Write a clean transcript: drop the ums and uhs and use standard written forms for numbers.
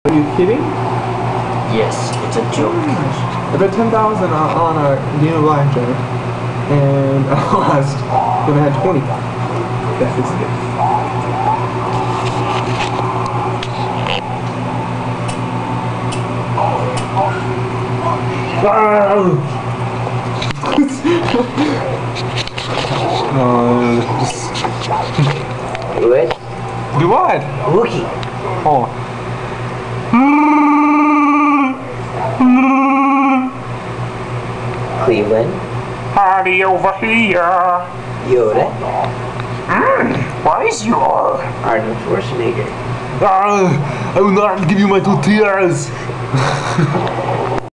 Are you kidding? Yes, it's a joke. I bet 10,000 on a game of blackjack, and I lost. Then I had 20. That is it. What? Do what? Wookie. Oh. Cleveland. Howdy over here. Yoda. Why is your... Arnold Schwarzenegger. I will not give you my tortillas.